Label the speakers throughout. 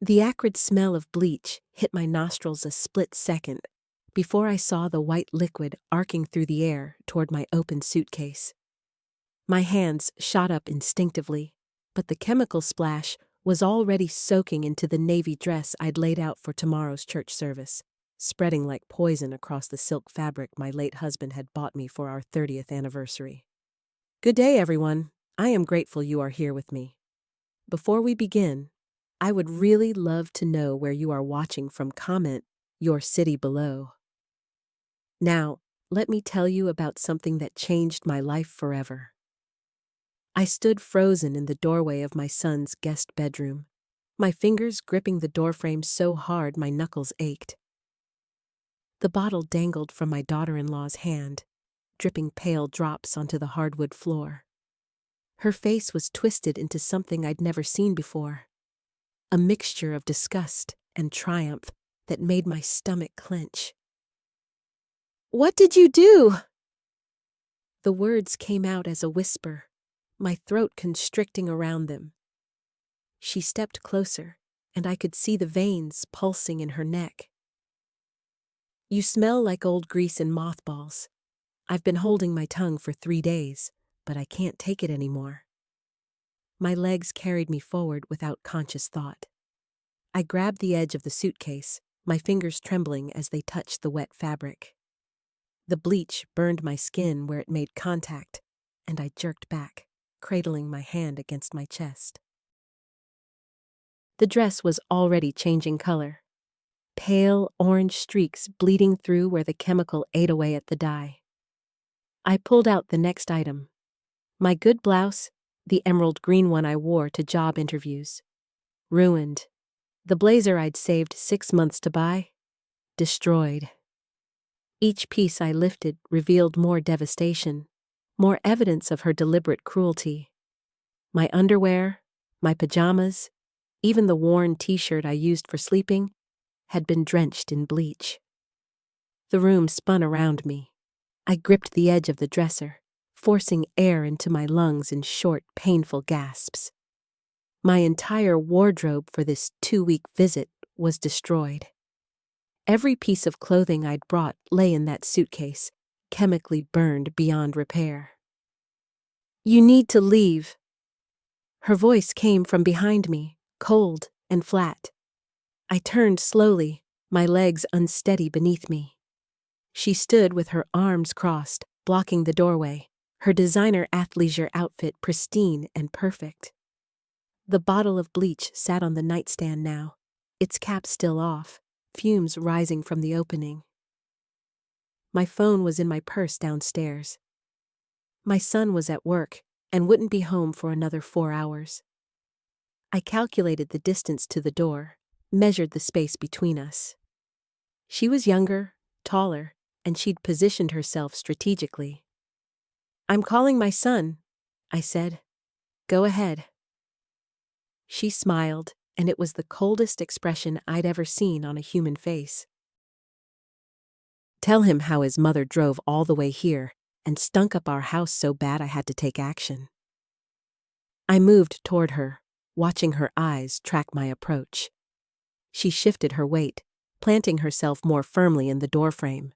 Speaker 1: The acrid smell of bleach hit my nostrils a split second before I saw the white liquid arcing through the air toward my open suitcase. My hands shot up instinctively, but the chemical splash was already soaking into the navy dress I'd laid out for tomorrow's church service, spreading like poison across the silk fabric my late husband had bought me for our 30th anniversary. Good day, everyone. I am grateful you are here with me. Before we begin, I would really love to know where you are watching from. Comment your city below. Now, let me tell you about something that changed my life forever. I stood frozen in the doorway of my son's guest bedroom, my fingers gripping the doorframe so hard my knuckles ached. The bottle dangled from my daughter-in-law's hand, dripping pale drops onto the hardwood floor. Her face was twisted into something I'd never seen before, a mixture of disgust and triumph that made my stomach clench. "What did you do?" The words came out as a whisper, my throat constricting around them. She stepped closer, and I could see the veins pulsing in her neck. "You smell like old grease and mothballs. I've been holding my tongue for 3 days, but I can't take it anymore." My legs carried me forward without conscious thought. I grabbed the edge of the suitcase, my fingers trembling as they touched the wet fabric. The bleach burned my skin where it made contact, and I jerked back, cradling my hand against my chest. The dress was already changing color, pale orange streaks bleeding through where the chemical ate away at the dye. I pulled out the next item, my good blouse, the emerald green one I wore to job interviews. Ruined. The blazer I'd saved 6 months to buy, destroyed. Each piece I lifted revealed more devastation, more evidence of her deliberate cruelty. My underwear, my pajamas, even the worn t-shirt I used for sleeping, had been drenched in bleach. The room spun around me. I gripped the edge of the dresser, forcing air into my lungs in short, painful gasps. My entire wardrobe for this 2-week visit was destroyed. Every piece of clothing I'd brought lay in that suitcase, chemically burned beyond repair. "You need to leave." Her voice came from behind me, cold and flat. I turned slowly, my legs unsteady beneath me. She stood with her arms crossed, blocking the doorway, her designer athleisure outfit pristine and perfect. The bottle of bleach sat on the nightstand now, its cap still off, fumes rising from the opening. My phone was in my purse downstairs. My son was at work and wouldn't be home for another 4 hours. I calculated the distance to the door, measured the space between us. She was younger, taller, and she'd positioned herself strategically. "I'm calling my son," I said. "Go ahead." She smiled, and it was the coldest expression I'd ever seen on a human face. "Tell him how his mother drove all the way here and stunk up our house so bad I had to take action." I moved toward her, watching her eyes track my approach. She shifted her weight, planting herself more firmly in the doorframe.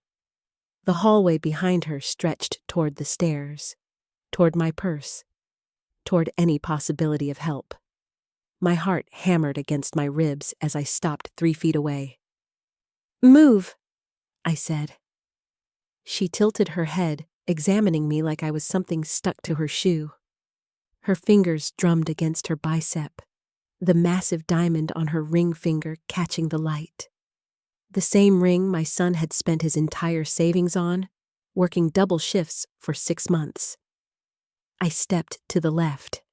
Speaker 1: The hallway behind her stretched toward the stairs, toward my purse, toward any possibility of help. My heart hammered against my ribs as I stopped 3 feet away. "Move," I said. She tilted her head, examining me like I was something stuck to her shoe. Her fingers drummed against her bicep, the massive diamond on her ring finger catching the light. The same ring my son had spent his entire savings on, working double shifts for 6 months. I stepped to the left.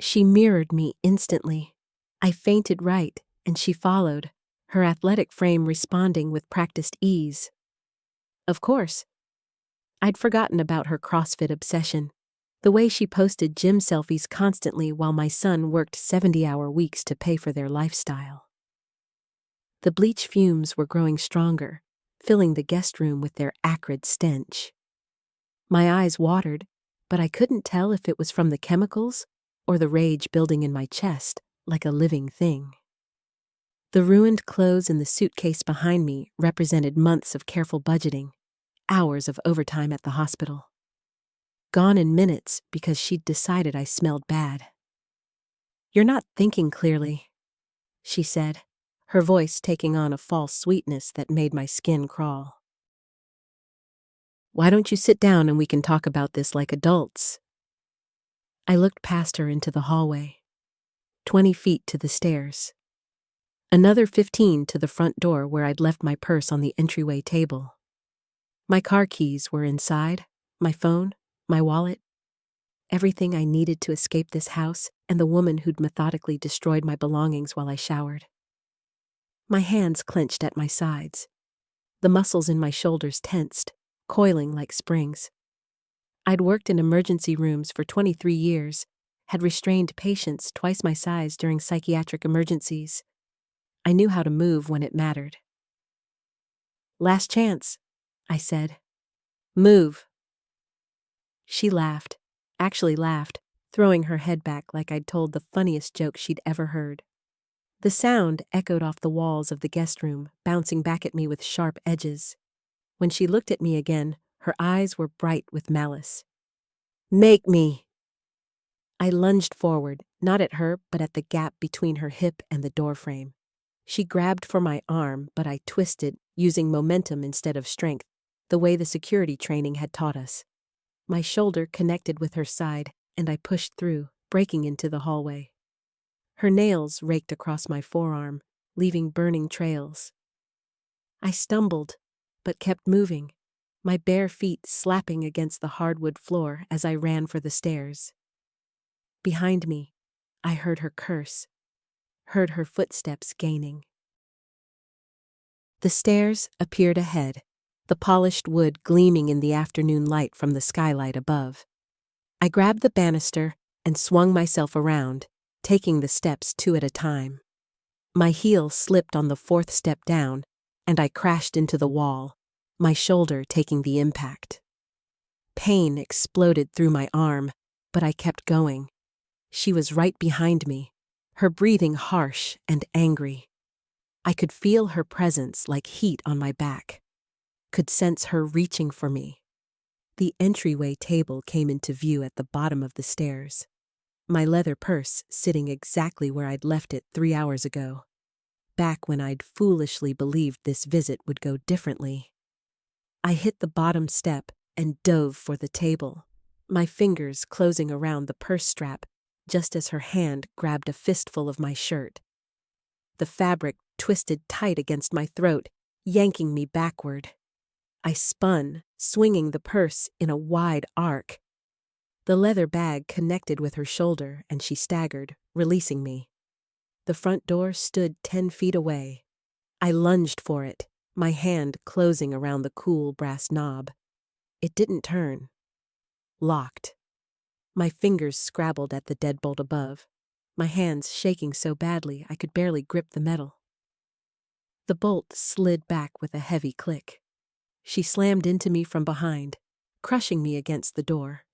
Speaker 1: She mirrored me instantly. I feinted right, and she followed, her athletic frame responding with practiced ease. Of course, I'd forgotten about her CrossFit obsession, the way she posted gym selfies constantly while my son worked 70-hour weeks to pay for their lifestyle. The bleach fumes were growing stronger, filling the guest room with their acrid stench. My eyes watered, but I couldn't tell if it was from the chemicals or the rage building in my chest like a living thing. The ruined clothes in the suitcase behind me represented months of careful budgeting, hours of overtime at the hospital. Gone in minutes because she'd decided I smelled bad. "You're not thinking clearly," she said, her voice taking on a false sweetness that made my skin crawl. "Why don't you sit down and we can talk about this like adults?" I looked past her into the hallway. 20 feet to the stairs. Another 15 to the front door where I'd left my purse on the entryway table. My car keys were inside, my phone, my wallet. Everything I needed to escape this house and the woman who'd methodically destroyed my belongings while I showered. My hands clenched at my sides. The muscles in my shoulders tensed, coiling like springs. I'd worked in emergency rooms for 23 years, had restrained patients twice my size during psychiatric emergencies. I knew how to move when it mattered. "Last chance," I said. "Move." She laughed, actually laughed, throwing her head back like I'd told the funniest joke she'd ever heard. The sound echoed off the walls of the guest room, bouncing back at me with sharp edges. When she looked at me again, her eyes were bright with malice. "Make me." I lunged forward, not at her, but at the gap between her hip and the doorframe. She grabbed for my arm, but I twisted, using momentum instead of strength, the way the security training had taught us. My shoulder connected with her side, and I pushed through, breaking into the hallway. Her nails raked across my forearm, leaving burning trails. I stumbled, but kept moving, my bare feet slapping against the hardwood floor as I ran for the stairs. Behind me, I heard her curse, heard her footsteps gaining. The stairs appeared ahead, the polished wood gleaming in the afternoon light from the skylight above. I grabbed the banister and swung myself around, taking the steps 2 at a time. My heel slipped on the 4th step down, and I crashed into the wall, my shoulder taking the impact. Pain exploded through my arm, but I kept going. She was right behind me, her breathing harsh and angry. I could feel her presence like heat on my back, could sense her reaching for me. The entryway table came into view at the bottom of the stairs, my leather purse sitting exactly where I'd left it 3 hours ago, back when I'd foolishly believed this visit would go differently. I hit the bottom step and dove for the table, my fingers closing around the purse strap just as her hand grabbed a fistful of my shirt. The fabric twisted tight against my throat, yanking me backward. I spun, swinging the purse in a wide arc. The leather bag connected with her shoulder, and she staggered, releasing me. The front door stood 10 feet away. I lunged for it, my hand closing around the cool brass knob. It didn't turn. Locked. My fingers scrabbled at the deadbolt above, my hands shaking so badly I could barely grip the metal. The bolt slid back with a heavy click. She slammed into me from behind, crushing me against the door.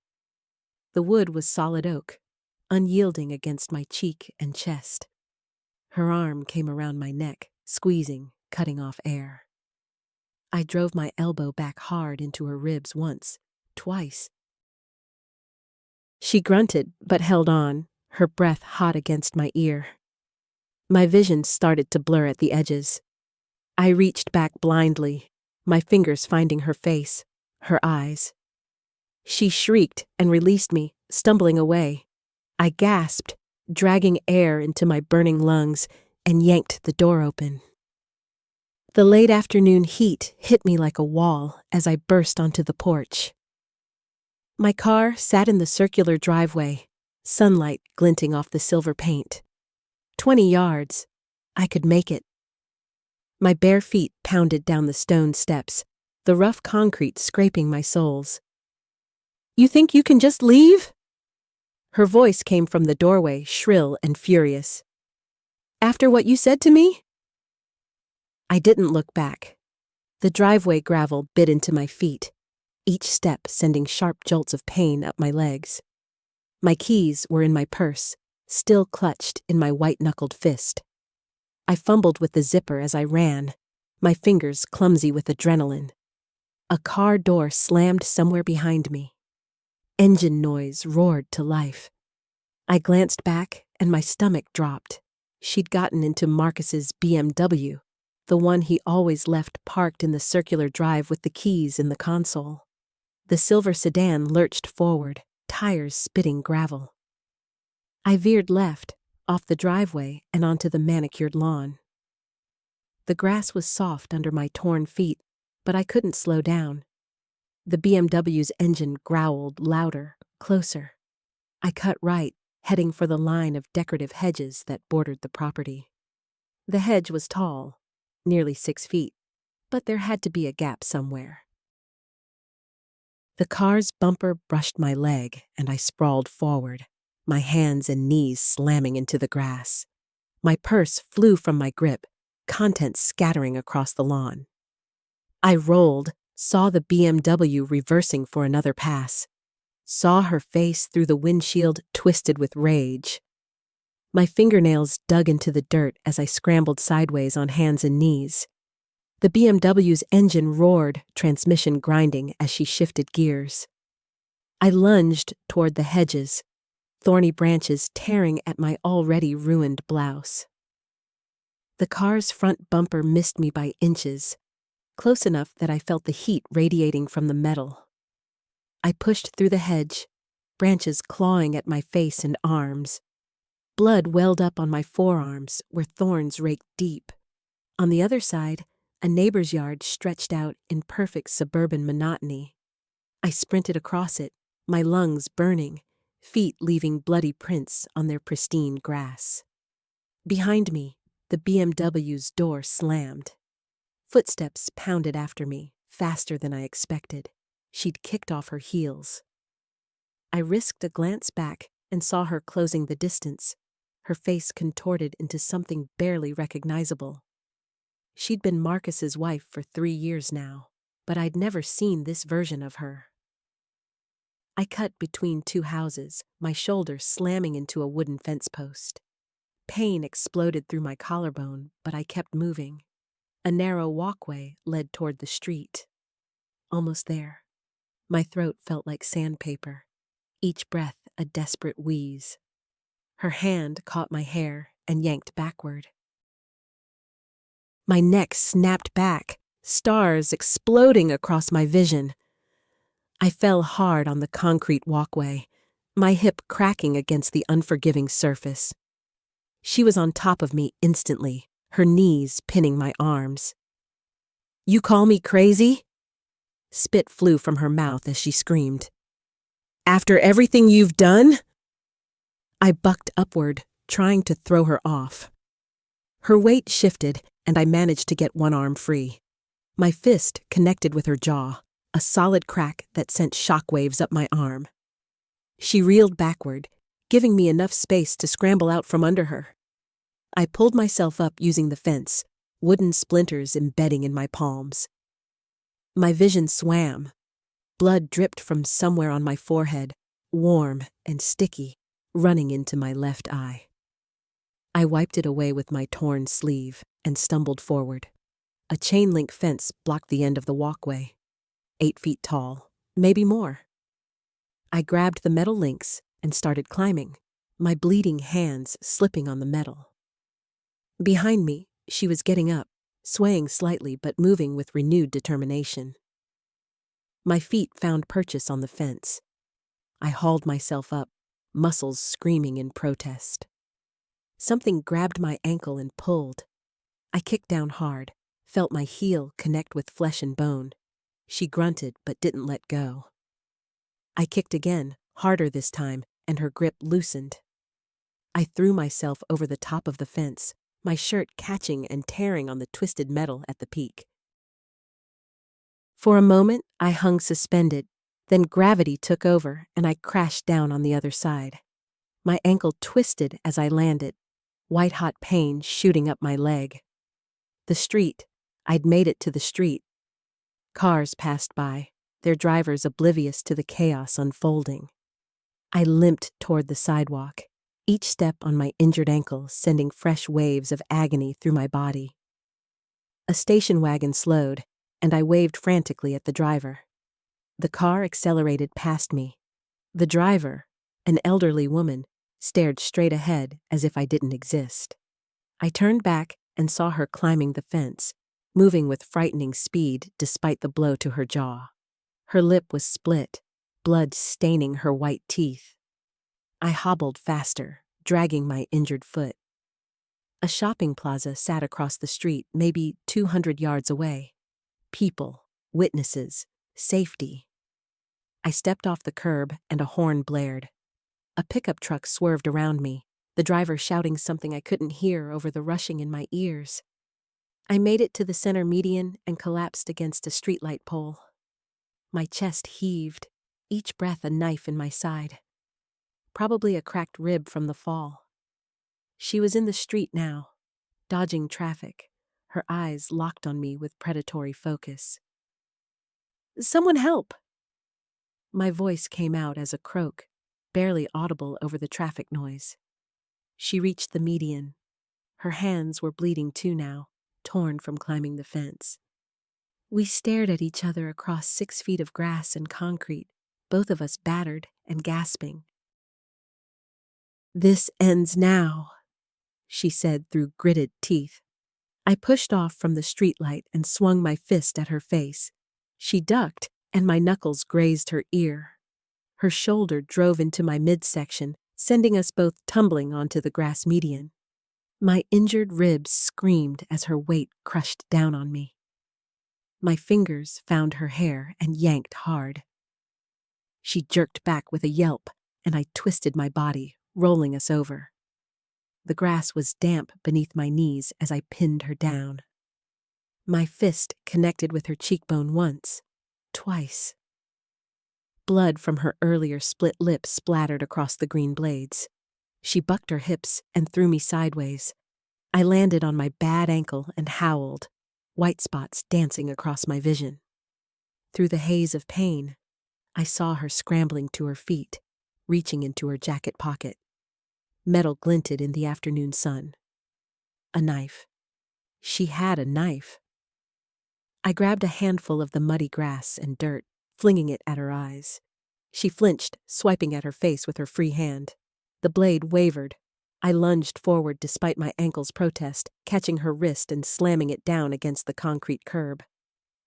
Speaker 1: The wood was solid oak, unyielding against my cheek and chest. Her arm came around my neck, squeezing, cutting off air. I drove my elbow back hard into her ribs once, twice. She grunted, but held on, her breath hot against my ear. My vision started to blur at the edges. I reached back blindly, my fingers finding her face, her eyes. She shrieked and released me, stumbling away. I gasped, dragging air into my burning lungs, and yanked the door open. The late afternoon heat hit me like a wall as I burst onto the porch. My car sat in the circular driveway, sunlight glinting off the silver paint. 20 yards. I could make it. My bare feet pounded down the stone steps, the rough concrete scraping my soles. "You think you can just leave?" Her voice came from the doorway, shrill and furious. "After what you said to me?" I didn't look back. The driveway gravel bit into my feet, each step sending sharp jolts of pain up my legs. My keys were in my purse, still clutched in my white-knuckled fist. I fumbled with the zipper as I ran, my fingers clumsy with adrenaline. A car door slammed somewhere behind me. Engine noise roared to life. I glanced back and my stomach dropped. She'd gotten into Marcus's BMW, the one he always left parked in the circular drive with the keys in the console. The silver sedan lurched forward, tires spitting gravel. I veered left, off the driveway and onto the manicured lawn. The grass was soft under my torn feet, but I couldn't slow down. The BMW's engine growled louder, closer. I cut right, heading for the line of decorative hedges that bordered the property. The hedge was tall, nearly 6 feet, but there had to be a gap somewhere. The car's bumper brushed my leg, and I sprawled forward, my hands and knees slamming into the grass. My purse flew from my grip, contents scattering across the lawn. I rolled, saw the BMW reversing for another pass, saw her face through the windshield twisted with rage. My fingernails dug into the dirt as I scrambled sideways on hands and knees. The BMW's engine roared, transmission grinding as she shifted gears. I lunged toward the hedges, thorny branches tearing at my already ruined blouse. The car's front bumper missed me by inches, close enough that I felt the heat radiating from the metal. I pushed through the hedge, branches clawing at my face and arms. Blood welled up on my forearms where thorns raked deep. On the other side, a neighbor's yard stretched out in perfect suburban monotony. I sprinted across it, my lungs burning, feet leaving bloody prints on their pristine grass. Behind me, the BMW's door slammed. Footsteps pounded after me, faster than I expected. She'd kicked off her heels. I risked a glance back and saw her closing the distance, her face contorted into something barely recognizable. She'd been Marcus's wife for 3 years now, but I'd never seen this version of her. I cut between 2 houses, my shoulder slamming into a wooden fence post. Pain exploded through my collarbone, but I kept moving. A narrow walkway led toward the street. Almost there. My throat felt like sandpaper, each breath a desperate wheeze. Her hand caught my hair and yanked backward. My neck snapped back, stars exploding across my vision. I fell hard on the concrete walkway, my hip cracking against the unforgiving surface. She was on top of me instantly, her knees pinning my arms. "You call me crazy?" Spit flew from her mouth as she screamed. "After everything you've done?" I bucked upward, trying to throw her off. Her weight shifted, and I managed to get one arm free. My fist connected with her jaw, a solid crack that sent shockwaves up my arm. She reeled backward, giving me enough space to scramble out from under her. I pulled myself up using the fence, wooden splinters embedding in my palms. My vision swam. Blood dripped from somewhere on my forehead, warm and sticky, running into my left eye. I wiped it away with my torn sleeve and stumbled forward. A chain-link fence blocked the end of the walkway, 8 feet tall, maybe more. I grabbed the metal links and started climbing, my bleeding hands slipping on the metal. Behind me, she was getting up, swaying slightly but moving with renewed determination. My feet found purchase on the fence. I hauled myself up, muscles screaming in protest. Something grabbed my ankle and pulled. I kicked down hard, felt my heel connect with flesh and bone. She grunted but didn't let go. I kicked again, harder this time, and her grip loosened. I threw myself over the top of the fence, my shirt catching and tearing on the twisted metal at the peak. For a moment, I hung suspended, then gravity took over and I crashed down on the other side. My ankle twisted as I landed, white-hot pain shooting up my leg. The street. I'd made it to the street. Cars passed by, their drivers oblivious to the chaos unfolding. I limped toward the sidewalk, each step on my injured ankle sending fresh waves of agony through my body. A station wagon slowed, and I waved frantically at the driver. The car accelerated past me. The driver, an elderly woman, stared straight ahead as if I didn't exist. I turned back and saw her climbing the fence, moving with frightening speed despite the blow to her jaw. Her lip was split, blood staining her white teeth. I hobbled faster, dragging my injured foot. A shopping plaza sat across the street, maybe 200 yards away. People, witnesses, safety. I stepped off the curb and a horn blared. A pickup truck swerved around me, the driver shouting something I couldn't hear over the rushing in my ears. I made it to the center median and collapsed against a streetlight pole. My chest heaved, each breath a knife in my side. Probably a cracked rib from the fall. She was in the street now, dodging traffic, her eyes locked on me with predatory focus. "Someone help!" My voice came out as a croak, barely audible over the traffic noise. She reached the median. Her hands were bleeding too now, torn from climbing the fence. We stared at each other across 6 feet of grass and concrete, both of us battered and gasping. "This ends now," she said through gritted teeth. I pushed off from the streetlight and swung my fist at her face. She ducked, and my knuckles grazed her ear. Her shoulder drove into my midsection, sending us both tumbling onto the grass median. My injured ribs screamed as her weight crushed down on me. My fingers found her hair and yanked hard. She jerked back with a yelp, and I twisted my body, rolling us over. The grass was damp beneath my knees as I pinned her down. My fist connected with her cheekbone once, twice. Blood from her earlier split lip splattered across the green blades. She bucked her hips and threw me sideways. I landed on my bad ankle and howled, white spots dancing across my vision. Through the haze of pain, I saw her scrambling to her feet, reaching into her jacket pocket. Metal glinted in the afternoon sun. A knife. She had a knife. I grabbed a handful of the muddy grass and dirt, flinging it at her eyes. She flinched, swiping at her face with her free hand. The blade wavered. I lunged forward despite my ankle's protest, catching her wrist and slamming it down against the concrete curb.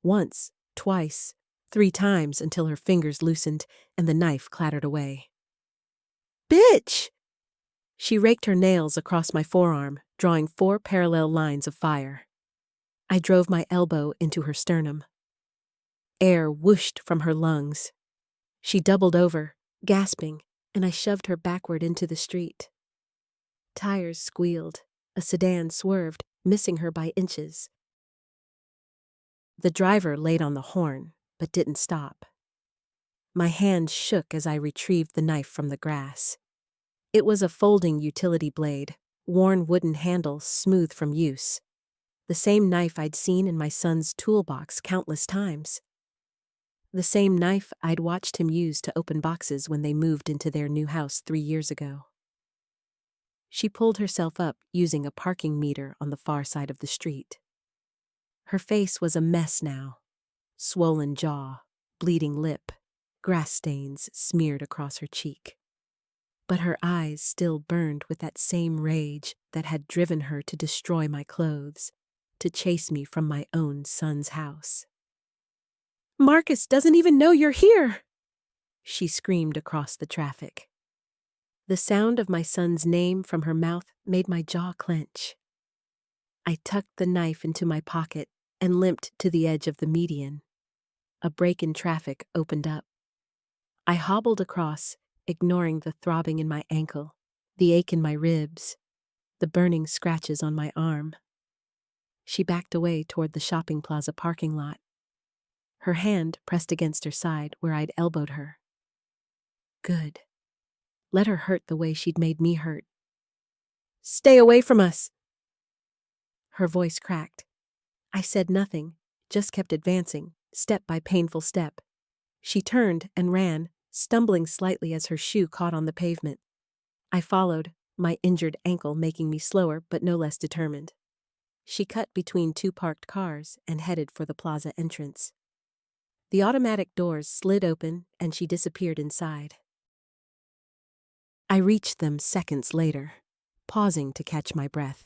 Speaker 1: Once, twice, 3 times until her fingers loosened and the knife clattered away. "Bitch!" She raked her nails across my forearm, drawing 4 parallel lines of fire. I drove my elbow into her sternum. Air whooshed from her lungs. She doubled over, gasping, and I shoved her backward into the street. Tires squealed. A sedan swerved, missing her by inches. The driver laid on the horn, but didn't stop. My hands shook as I retrieved the knife from the grass. It was a folding utility blade, worn wooden handle smooth from use. The same knife I'd seen in my son's toolbox countless times. The same knife I'd watched him use to open boxes when they moved into their new house 3 years ago. She pulled herself up using a parking meter on the far side of the street. Her face was a mess now. Swollen jaw, bleeding lip, grass stains smeared across her cheek. But her eyes still burned with that same rage that had driven her to destroy my clothes, to chase me from my own son's house. "Marcus doesn't even know you're here!" she screamed across the traffic. The sound of my son's name from her mouth made my jaw clench. I tucked the knife into my pocket and limped to the edge of the median. A break in traffic opened up. I hobbled across, ignoring the throbbing in my ankle, the ache in my ribs, the burning scratches on my arm. She backed away toward the shopping plaza parking lot. Her hand pressed against her side where I'd elbowed her. Good. Let her hurt the way she'd made me hurt. "Stay away from us!" Her voice cracked. I said nothing, just kept advancing, step by painful step. She turned and ran, stumbling slightly as her shoe caught on the pavement. I followed, my injured ankle making me slower but no less determined. She cut between two parked cars and headed for the plaza entrance. The automatic doors slid open and she disappeared inside. I reached them seconds later, pausing to catch my breath.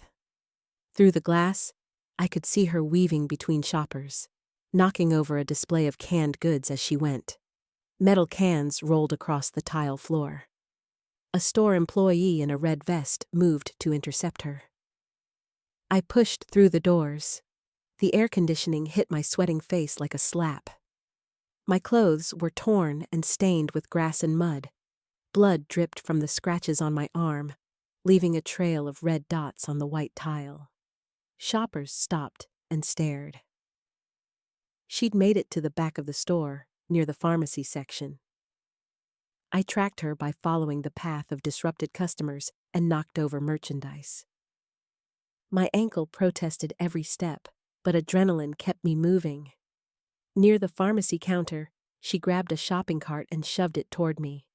Speaker 1: Through the glass, I could see her weaving between shoppers, knocking over a display of canned goods as she went. Metal cans rolled across the tile floor. A store employee in a red vest moved to intercept her. I pushed through the doors. The air conditioning hit my sweating face like a slap. My clothes were torn and stained with grass and mud. Blood dripped from the scratches on my arm, leaving a trail of red dots on the white tile. Shoppers stopped and stared. She'd made it to the back of the store, near the pharmacy section. I tracked her by following the path of disrupted customers and knocked over merchandise. My ankle protested every step, but adrenaline kept me moving. Near the pharmacy counter, she grabbed a shopping cart and shoved it toward me.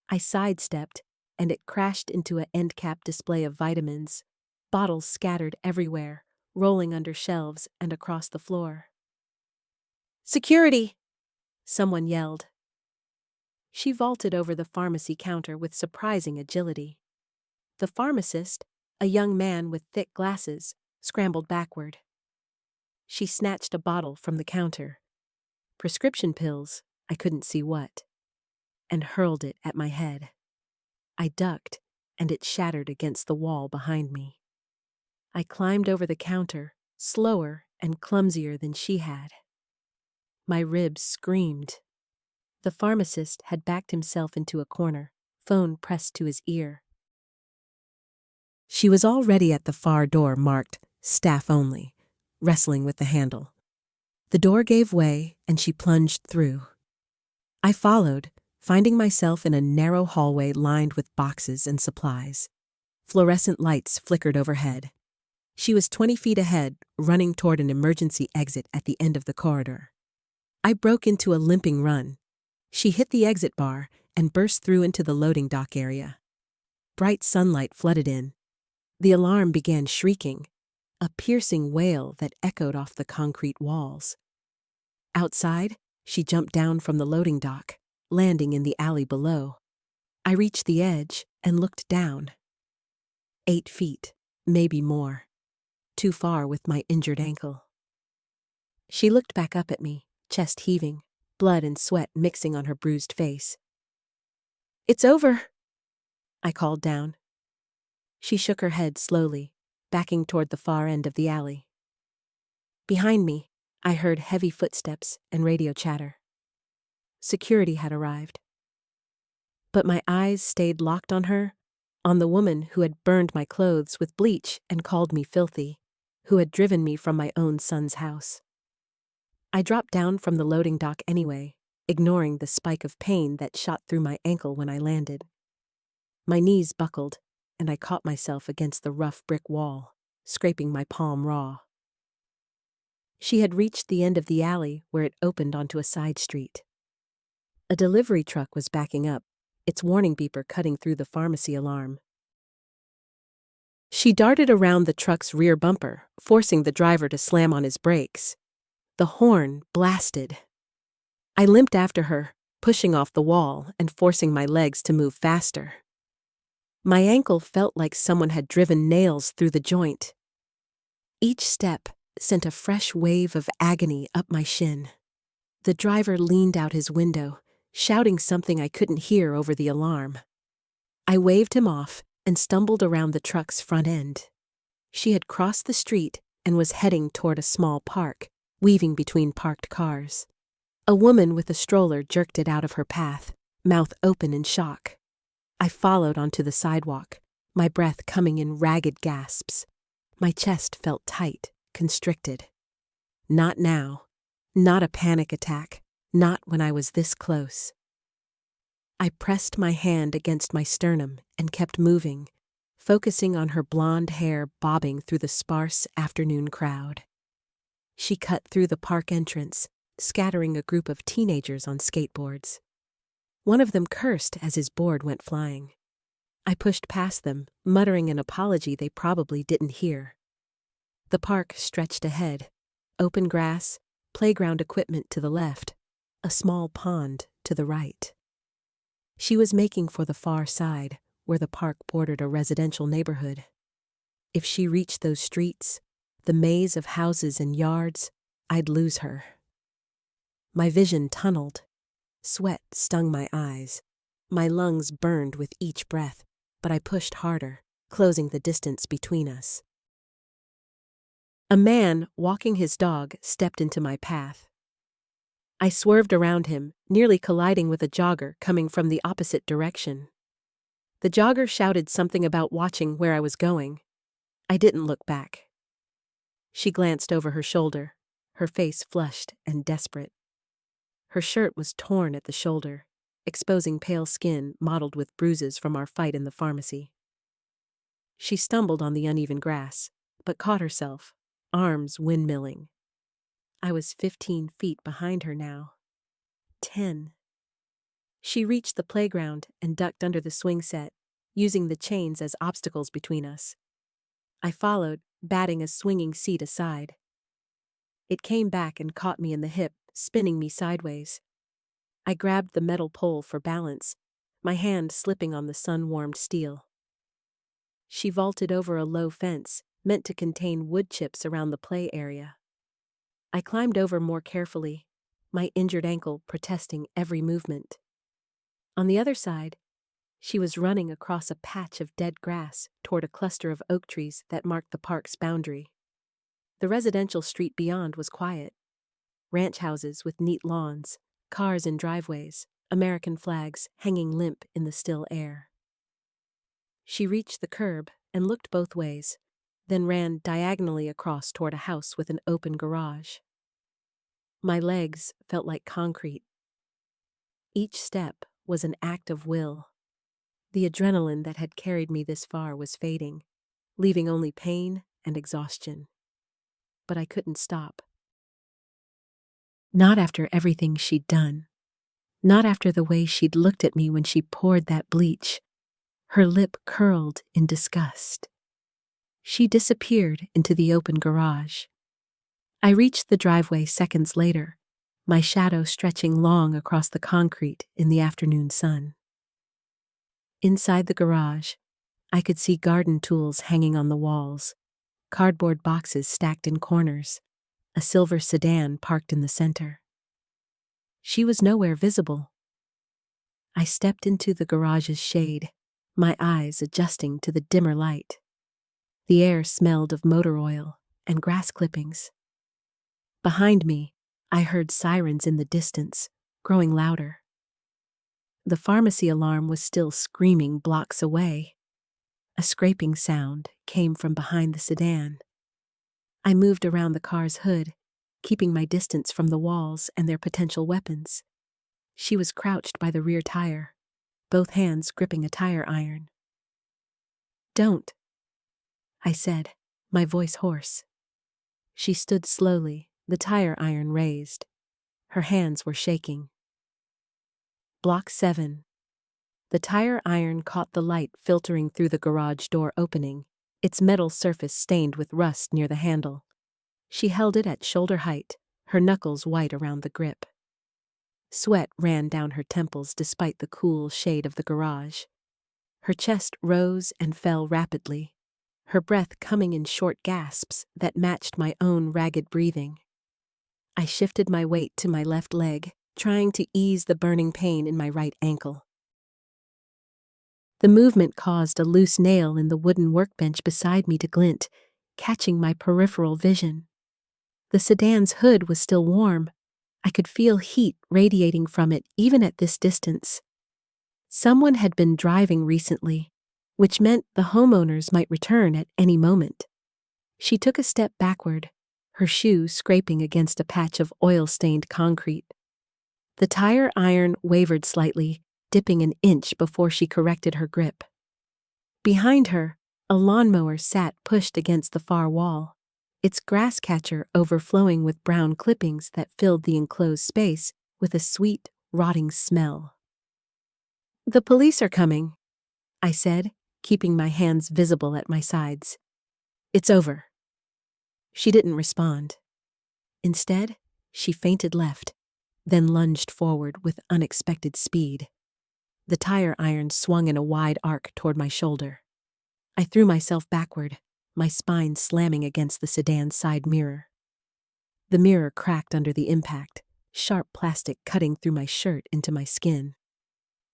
Speaker 1: I sidestepped, and it crashed into an end-cap display of vitamins, bottles scattered everywhere, rolling under shelves and across the floor. "Security!" someone yelled. She vaulted over the pharmacy counter with surprising agility. The pharmacist, a young man with thick glasses, scrambled backward. She snatched a bottle from the counter, prescription pills, I couldn't see what, and hurled it at my head. I ducked, and it shattered against the wall behind me. I climbed over the counter, slower and clumsier than she had. My ribs screamed. The pharmacist had backed himself into a corner, phone pressed to his ear. She was already at the far door marked "Staff Only," wrestling with the handle. The door gave way, and she plunged through. I followed, finding myself in a narrow hallway lined with boxes and supplies. Fluorescent lights flickered overhead. She was 20 feet ahead, running toward an emergency exit at the end of the corridor. I broke into a limping run. She hit the exit bar and burst through into the loading dock area. Bright sunlight flooded in. The alarm began shrieking, a piercing wail that echoed off the concrete walls. Outside, she jumped down from the loading dock, landing in the alley below. I reached the edge and looked down. 8 feet, maybe more. Too far with my injured ankle. She looked back up at me, chest heaving, blood and sweat mixing on her bruised face. "It's over," I called down. She shook her head slowly, backing toward the far end of the alley. Behind me, I heard heavy footsteps and radio chatter. Security had arrived. But my eyes stayed locked on her, on the woman who had burned my clothes with bleach and called me filthy, who had driven me from my own son's house. I dropped down from the loading dock anyway, ignoring the spike of pain that shot through my ankle when I landed. My knees buckled, and I caught myself against the rough brick wall, scraping my palm raw. She had reached the end of the alley where it opened onto a side street. A delivery truck was backing up, its warning beeper cutting through the pharmacy alarm. She darted around the truck's rear bumper, forcing the driver to slam on his brakes. The horn blasted. I limped after her, pushing off the wall and forcing my legs to move faster. My ankle felt like someone had driven nails through the joint. Each step sent a fresh wave of agony up my shin. The driver leaned out his window, shouting something I couldn't hear over the alarm. I waved him off and stumbled around the truck's front end. She had crossed the street and was heading toward a small park, weaving between parked cars. A woman with a stroller jerked it out of her path, mouth open in shock. I followed onto the sidewalk, my breath coming in ragged gasps. My chest felt tight, constricted. Not now. Not a panic attack. Not when I was this close. I pressed my hand against my sternum and kept moving, focusing on her blonde hair bobbing through the sparse afternoon crowd. She cut through the park entrance, scattering a group of teenagers on skateboards. One of them cursed as his board went flying. I pushed past them, muttering an apology they probably didn't hear. The park stretched ahead. Open grass, playground equipment to the left, a small pond to the right. She was making for the far side, where the park bordered a residential neighborhood. If she reached those streets, the maze of houses and yards, I'd lose her. My vision tunneled. Sweat stung my eyes. My lungs burned with each breath, but I pushed harder, closing the distance between us. A man, walking his dog, stepped into my path. I swerved around him, nearly colliding with a jogger coming from the opposite direction. The jogger shouted something about watching where I was going. I didn't look back. She glanced over her shoulder, her face flushed and desperate. Her shirt was torn at the shoulder, exposing pale skin mottled with bruises from our fight in the pharmacy. She stumbled on the uneven grass, but caught herself, arms windmilling. I was 15 feet behind her now. 10. She reached the playground and ducked under the swing set, using the chains as obstacles between us. I followed, batting a swinging seat aside. It came back and caught me in the hip, spinning me sideways. I grabbed the metal pole for balance, my hand slipping on the sun-warmed steel. She vaulted over a low fence, meant to contain wood chips around the play area. I climbed over more carefully, my injured ankle protesting every movement. On the other side, she was running across a patch of dead grass toward a cluster of oak trees that marked the park's boundary. The residential street beyond was quiet. Ranch houses with neat lawns, cars in driveways, American flags hanging limp in the still air. She reached the curb and looked both ways, then ran diagonally across toward a house with an open garage. My legs felt like concrete. Each step was an act of will. The adrenaline that had carried me this far was fading, leaving only pain and exhaustion. But I couldn't stop. Not after everything she'd done. Not after the way she'd looked at me when she poured that bleach. Her lip curled in disgust. She disappeared into the open garage. I reached the driveway seconds later, my shadow stretching long across the concrete in the afternoon sun. Inside the garage, I could see garden tools hanging on the walls, cardboard boxes stacked in corners, a silver sedan parked in the center. She was nowhere visible. I stepped into the garage's shade, my eyes adjusting to the dimmer light. The air smelled of motor oil and grass clippings. Behind me, I heard sirens in the distance, growing louder. The pharmacy alarm was still screaming blocks away. A scraping sound came from behind the sedan. I moved around the car's hood, keeping my distance from the walls and their potential weapons. She was crouched by the rear tire, both hands gripping a tire iron. "Don't," I said, my voice hoarse. She stood slowly, the tire iron raised. Her hands were shaking. Block 7. The tire iron caught the light filtering through the garage door opening, its metal surface stained with rust near the handle. She held it at shoulder height, her knuckles white around the grip. Sweat ran down her temples despite the cool shade of the garage. Her chest rose and fell rapidly, her breath coming in short gasps that matched my own ragged breathing. I shifted my weight to my left leg, trying to ease the burning pain in my right ankle. The movement caused a loose nail in the wooden workbench beside me to glint, catching my peripheral vision. The sedan's hood was still warm. I could feel heat radiating from it even at this distance. Someone had been driving recently, which meant the homeowners might return at any moment. She took a step backward, her shoe scraping against a patch of oil-stained concrete. The tire iron wavered slightly, dipping an inch before she corrected her grip. Behind her, a lawnmower sat pushed against the far wall, its grass catcher overflowing with brown clippings that filled the enclosed space with a sweet, rotting smell. "The police are coming," I said, keeping my hands visible at my sides. "It's over." She didn't respond. Instead, she feinted left, then lunged forward with unexpected speed. The tire iron swung in a wide arc toward my shoulder. I threw myself backward, my spine slamming against the sedan's side mirror. The mirror cracked under the impact, sharp plastic cutting through my shirt into my skin.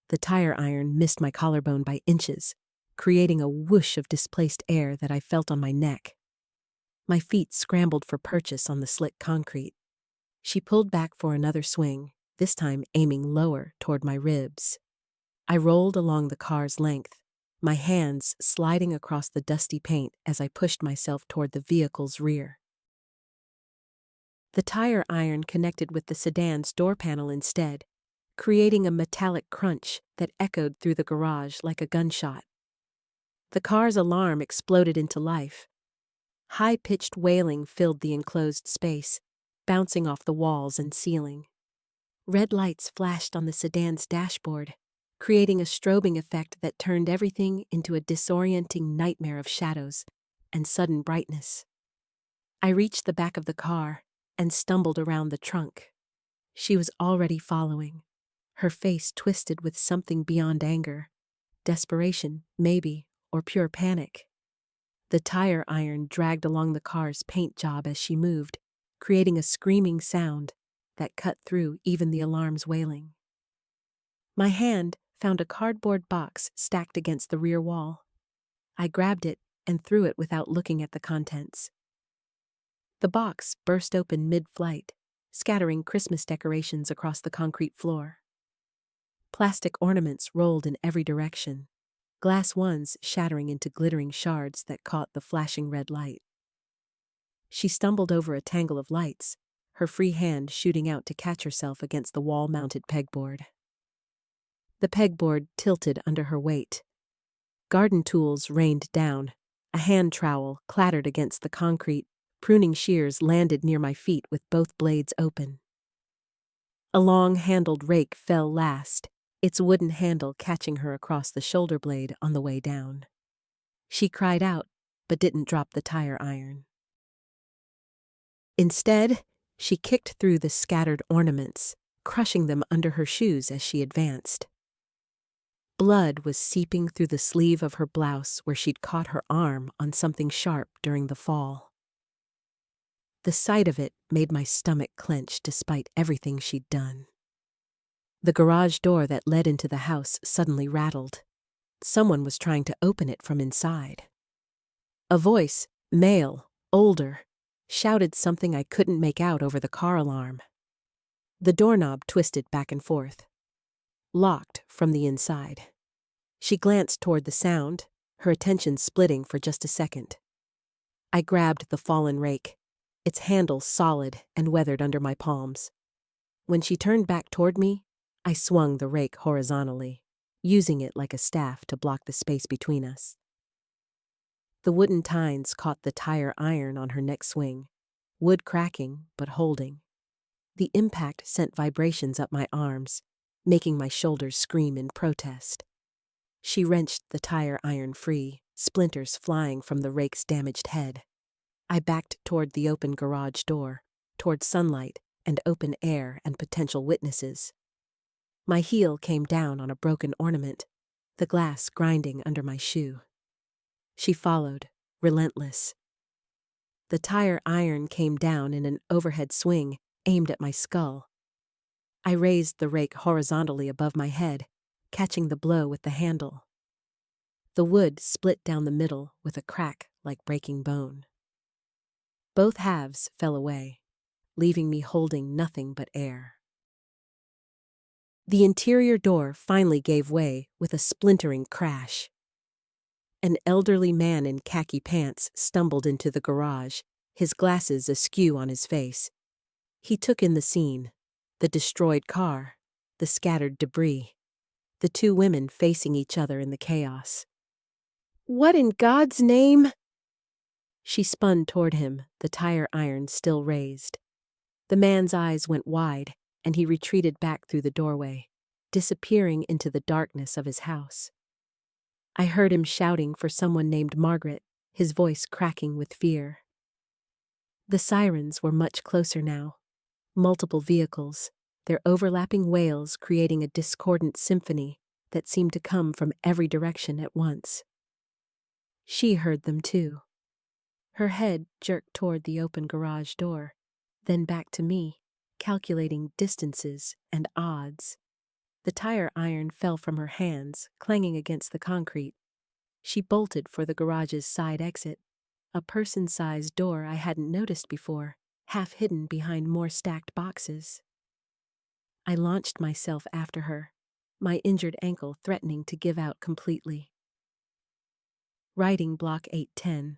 Speaker 1: The tire iron missed my collarbone by inches, creating a whoosh of displaced air that I felt on my neck. My feet scrambled for purchase on the slick concrete. She pulled back for another swing, this time aiming lower toward my ribs. I rolled along the car's length, my hands sliding across the dusty paint as I pushed myself toward the vehicle's rear. The tire iron connected with the sedan's door panel instead, creating a metallic crunch that echoed through the garage like a gunshot. The car's alarm exploded into life. High-pitched wailing filled the enclosed space, bouncing off the walls and ceiling. Red lights flashed on the sedan's dashboard, creating a strobing effect that turned everything into a disorienting nightmare of shadows and sudden brightness. I reached the back of the car and stumbled around the trunk. She was already following, her face twisted with something beyond anger, desperation, maybe, or pure panic. The tire iron dragged along the car's paint job as she moved, creating a screaming sound that cut through even the alarm's wailing. My hand found a cardboard box stacked against the rear wall. I grabbed it and threw it without looking at the contents. The box burst open mid-flight, scattering Christmas decorations across the concrete floor. Plastic ornaments rolled in every direction, glass ones shattering into glittering shards that caught the flashing red light. She stumbled over a tangle of lights, her free hand shooting out to catch herself against the wall-mounted pegboard. The pegboard tilted under her weight. Garden tools rained down. A hand trowel clattered against the concrete. Pruning shears landed near my feet with both blades open. A long-handled rake fell last, its wooden handle catching her across the shoulder blade on the way down. She cried out, but didn't drop the tire iron. Instead, she kicked through the scattered ornaments, crushing them under her shoes as she advanced. Blood was seeping through the sleeve of her blouse where she'd caught her arm on something sharp during the fall. The sight of it made my stomach clench despite everything she'd done. The garage door that led into the house suddenly rattled. Someone was trying to open it from inside. A voice, male, older, shouted something I couldn't make out over the car alarm. The doorknob twisted back and forth. Locked from the inside. She glanced toward the sound, her attention splitting for just a second. I grabbed the fallen rake, its handle solid and weathered under my palms. When she turned back toward me, I swung the rake horizontally, using it like a staff to block the space between us. The wooden tines caught the tire iron on her next swing, wood cracking but holding. The impact sent vibrations up my arms, making my shoulders scream in protest. She wrenched the tire iron free, splinters flying from the rake's damaged head. I backed toward the open garage door, toward sunlight and open air and potential witnesses. My heel came down on a broken ornament, the glass grinding under my shoe. She followed, relentless. The tire iron came down in an overhead swing, aimed at my skull. I raised the rake horizontally above my head, catching the blow with the handle. The wood split down the middle with a crack like breaking bone. Both halves fell away, leaving me holding nothing but air. The interior door finally gave way with a splintering crash. An elderly man in khaki pants stumbled into the garage, his glasses askew on his face. He took in the scene, the destroyed car, the scattered debris, the two women facing each other in the chaos. "What in God's name?" She spun toward him, the tire iron still raised. The man's eyes went wide, and he retreated back through the doorway, disappearing into the darkness of his house. I heard him shouting for someone named Margaret, his voice cracking with fear. The sirens were much closer now. Multiple vehicles, their overlapping wails creating a discordant symphony that seemed to come from every direction at once. She heard them too. Her head jerked toward the open garage door, then back to me, calculating distances and odds. The tire iron fell from her hands, clanging against the concrete. She bolted for the garage's side exit, a person-sized door I hadn't noticed before, half hidden behind more stacked boxes. I launched myself after her, my injured ankle threatening to give out completely. Riding block 810.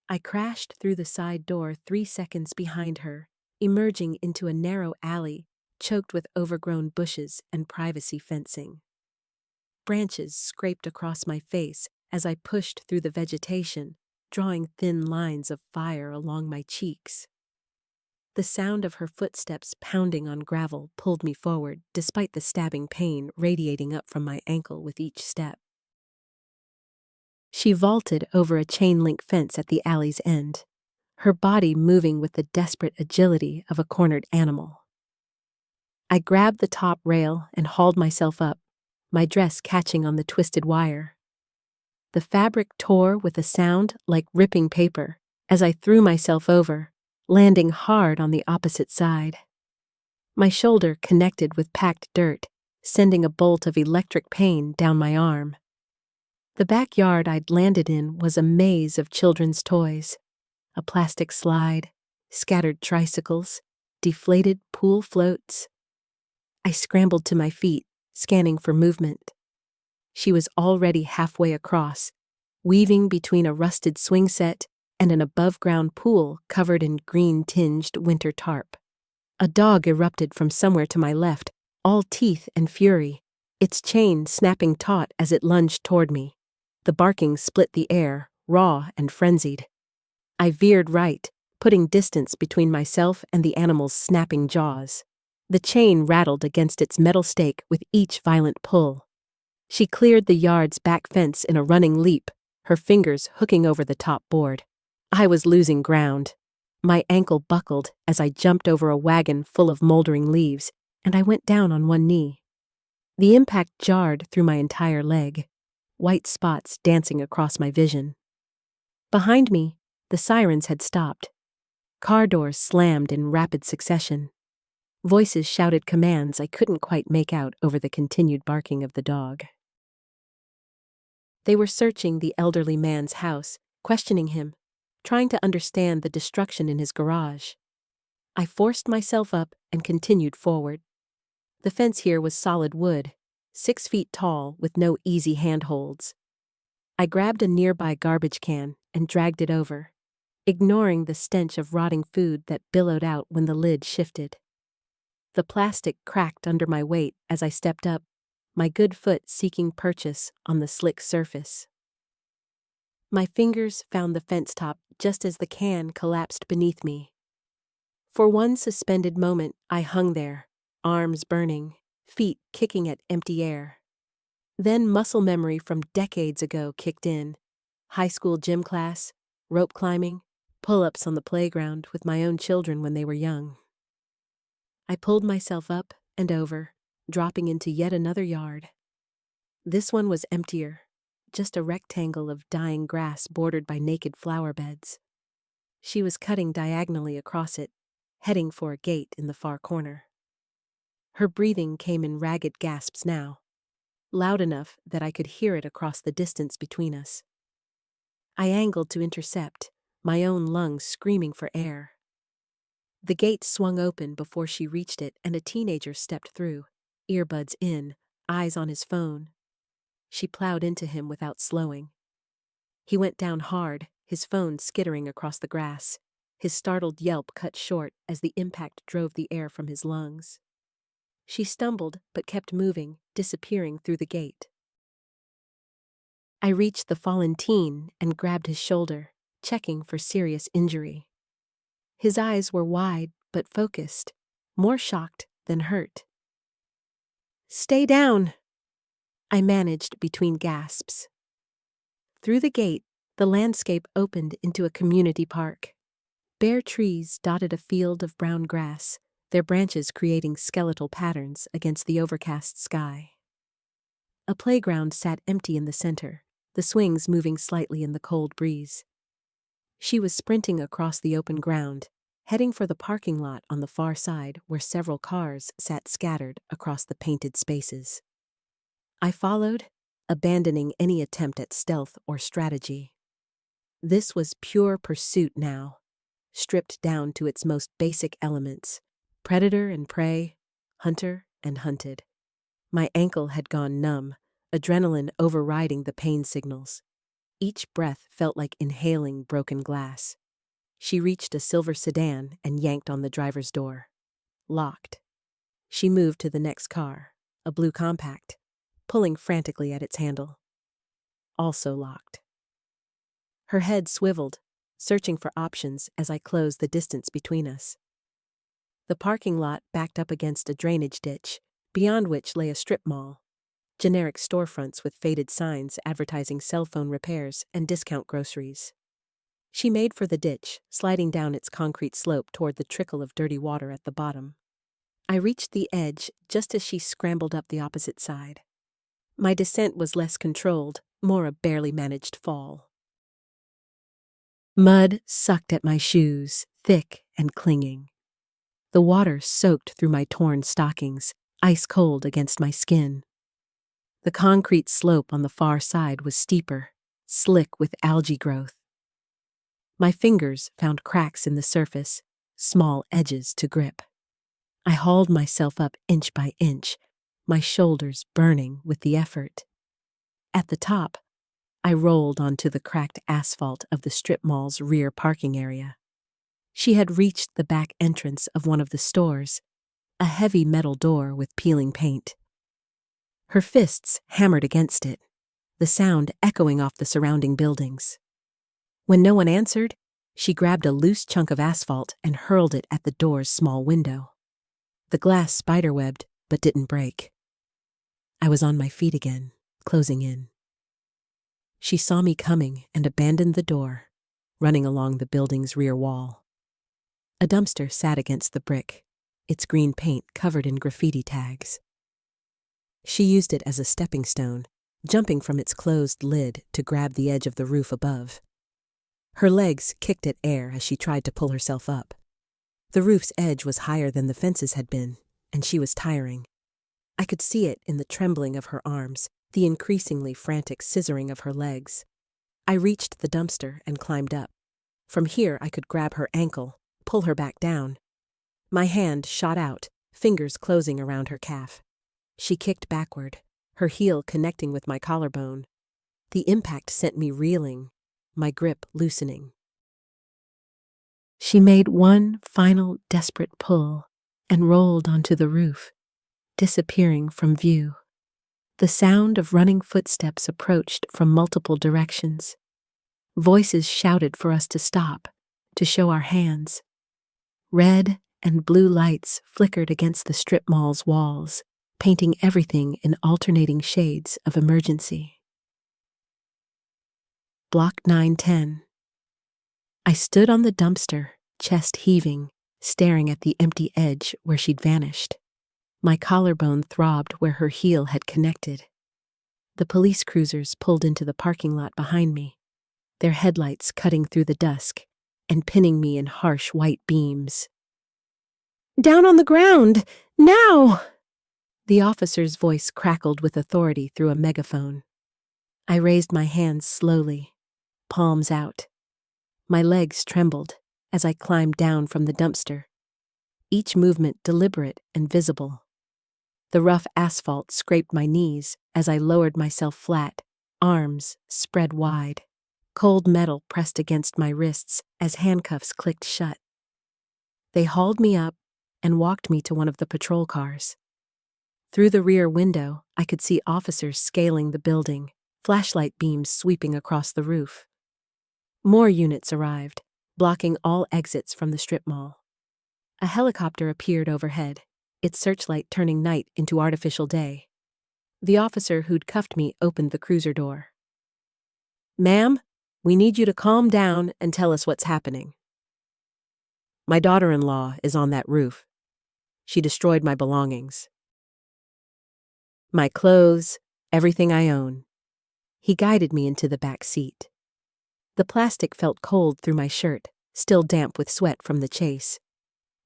Speaker 1: I crashed through the side door 3 seconds behind her, emerging into a narrow alley choked with overgrown bushes and privacy fencing. Branches scraped across my face as I pushed through the vegetation, drawing thin lines of fire along my cheeks. The sound of her footsteps pounding on gravel pulled me forward, despite the stabbing pain radiating up from my ankle with each step. She vaulted over a chain-link fence at the alley's end, her body moving with the desperate agility of a cornered animal. I grabbed the top rail and hauled myself up, my dress catching on the twisted wire. The fabric tore with a sound like ripping paper as I threw myself over, landing hard on the opposite side. My shoulder connected with packed dirt, sending a bolt of electric pain down my arm. The backyard I'd landed in was a maze of children's toys. A plastic slide, scattered tricycles, deflated pool floats. I scrambled to my feet, scanning for movement. She was already halfway across, weaving between a rusted swing set and an above-ground pool covered in green-tinged winter tarp. A dog erupted from somewhere to my left, all teeth and fury, its chain snapping taut as it lunged toward me. The barking split the air, raw and frenzied. I veered right, putting distance between myself and the animal's snapping jaws. The chain rattled against its metal stake with each violent pull. She cleared the yard's back fence in a running leap, her fingers hooking over the top board. I was losing ground. My ankle buckled as I jumped over a wagon full of moldering leaves, and I went down on one knee. The impact jarred through my entire leg, white spots dancing across my vision. Behind me, the sirens had stopped. Car doors slammed in rapid succession. Voices shouted commands I couldn't quite make out over the continued barking of the dog. They were searching the elderly man's house, questioning him, trying to understand the destruction in his garage. I forced myself up and continued forward. The fence here was solid wood, 6 feet tall with no easy handholds. I grabbed a nearby garbage can and dragged it over, ignoring the stench of rotting food that billowed out when the lid shifted. The plastic cracked under my weight as I stepped up, my good foot seeking purchase on the slick surface. My fingers found the fence top just as the can collapsed beneath me. For one suspended moment, I hung there, arms burning, feet kicking at empty air. Then muscle memory from decades ago kicked in. High school gym class, rope climbing, pull-ups on the playground with my own children when they were young. I pulled myself up and over, dropping into yet another yard. This one was emptier, just a rectangle of dying grass bordered by naked flower beds. She was cutting diagonally across it, heading for a gate in the far corner. Her breathing came in ragged gasps now, loud enough that I could hear it across the distance between us. I angled to intercept, my own lungs screaming for air. The gate swung open before she reached it, and a teenager stepped through, earbuds in, eyes on his phone. She plowed into him without slowing. He went down hard, his phone skittering across the grass, his startled yelp cut short as the impact drove the air from his lungs. She stumbled but kept moving, disappearing through the gate. I reached the fallen teen and grabbed his shoulder, checking for serious injury. His eyes were wide but focused, more shocked than hurt. "Stay down!" I managed between gasps. Through the gate, the landscape opened into a community park. Bare trees dotted a field of brown grass, their branches creating skeletal patterns against the overcast sky. A playground sat empty in the center, the swings moving slightly in the cold breeze. She was sprinting across the open ground, heading for the parking lot on the far side where several cars sat scattered across the painted spaces. I followed, abandoning any attempt at stealth or strategy. This was pure pursuit now, stripped down to its most basic elements: predator and prey, hunter and hunted. My ankle had gone numb, adrenaline overriding the pain signals. Each breath felt like inhaling broken glass. She reached a silver sedan and yanked on the driver's door. Locked. She moved to the next car, a blue compact, pulling frantically at its handle. Also locked. Her head swiveled, searching for options as I closed the distance between us. The parking lot backed up against a drainage ditch, beyond which lay a strip mall. Generic storefronts with faded signs advertising cell phone repairs and discount groceries. She made for the ditch, sliding down its concrete slope toward the trickle of dirty water at the bottom. I reached the edge just as she scrambled up the opposite side. My descent was less controlled, more a barely managed fall. Mud sucked at my shoes, thick and clinging. The water soaked through my torn stockings, ice cold against my skin. The concrete slope on the far side was steeper, slick with algae growth. My fingers found cracks in the surface, small edges to grip. I hauled myself up inch by inch, my shoulders burning with the effort. At the top, I rolled onto the cracked asphalt of the strip mall's rear parking area. She had reached the back entrance of one of the stores, a heavy metal door with peeling paint. Her fists hammered against it, the sound echoing off the surrounding buildings. When no one answered, she grabbed a loose chunk of asphalt and hurled it at the door's small window. The glass spiderwebbed, but didn't break. I was on my feet again, closing in. She saw me coming and abandoned the door, running along the building's rear wall. A dumpster sat against the brick, its green paint covered in graffiti tags. She used it as a stepping stone, jumping from its closed lid to grab the edge of the roof above. Her legs kicked at air as she tried to pull herself up. The roof's edge was higher than the fences had been, and she was tiring. I could see it in the trembling of her arms, the increasingly frantic scissoring of her legs. I reached the dumpster and climbed up. From here I could grab her ankle, pull her back down. My hand shot out, fingers closing around her calf. She kicked backward, her heel connecting with my collarbone. The impact sent me reeling, my grip loosening. She made one final desperate pull and rolled onto the roof, disappearing from view. The sound of running footsteps approached from multiple directions. Voices shouted for us to stop, to show our hands. Red and blue lights flickered against the strip mall's walls, painting everything in alternating shades of emergency. Block 910. I stood on the dumpster, chest heaving, staring at the empty edge where she'd vanished. My collarbone throbbed where her heel had connected. The police cruisers pulled into the parking lot behind me, their headlights cutting through the dusk and pinning me in harsh white beams. "Down on the ground! Now!" The officer's voice crackled with authority through a megaphone. I raised my hands slowly, palms out. My legs trembled as I climbed down from the dumpster, each movement deliberate and visible. The rough asphalt scraped my knees as I lowered myself flat, arms spread wide. Cold metal pressed against my wrists as handcuffs clicked shut. They hauled me up and walked me to one of the patrol cars. Through the rear window, I could see officers scaling the building, flashlight beams sweeping across the roof. More units arrived, blocking all exits from the strip mall. A helicopter appeared overhead, its searchlight turning night into artificial day. The officer who'd cuffed me opened the cruiser door. "Ma'am, we need you to calm down and tell us what's happening." "My daughter-in-law is on that roof. She destroyed my belongings. My clothes, everything I own." He guided me into the back seat. The plastic felt cold through my shirt, still damp with sweat from the chase.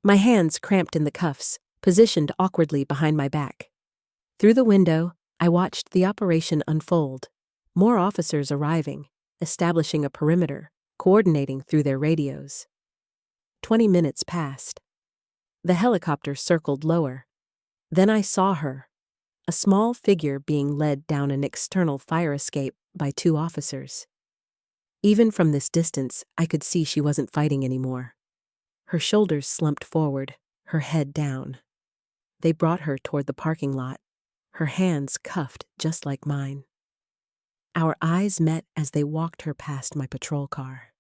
Speaker 1: My hands cramped in the cuffs, positioned awkwardly behind my back. Through the window, I watched the operation unfold. More officers arriving, establishing a perimeter, coordinating through their radios. 20 minutes passed. The helicopter circled lower. Then I saw her, a small figure being led down an external fire escape by 2 officers. Even from this distance, I could see she wasn't fighting anymore. Her shoulders slumped forward, her head down. They brought her toward the parking lot, her hands cuffed just like mine. Our eyes met as they walked her past my patrol car.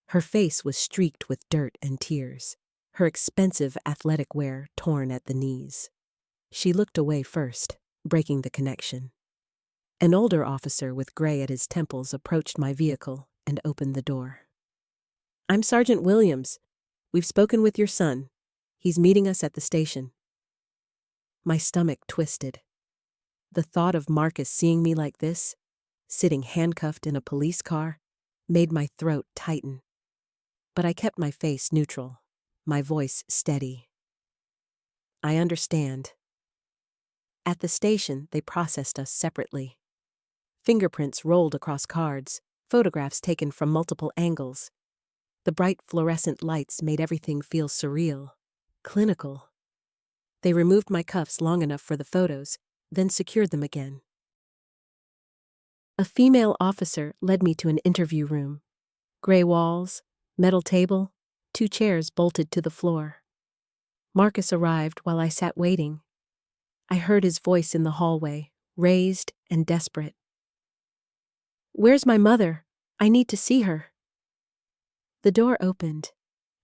Speaker 1: Her face was streaked with dirt and tears, her expensive athletic wear torn at the knees. She looked away first, breaking the connection. An older officer with gray at his temples approached my vehicle and opened the door. "I'm Sergeant Williams. We've spoken with your son. He's meeting us at the station." My stomach twisted. The thought of Marcus seeing me like this, sitting handcuffed in a police car, made my throat tighten. But I kept my face neutral, my voice steady. "I understand." At the station, they processed us separately. Fingerprints rolled across cards, photographs taken from multiple angles. The bright fluorescent lights made everything feel surreal, clinical. They removed my cuffs long enough for the photos, then secured them again. A female officer led me to an interview room. Gray walls, metal table, 2 chairs bolted to the floor. Marcus arrived while I sat waiting. I heard his voice in the hallway, raised and desperate. "Where's my mother? I need to see her." The door opened.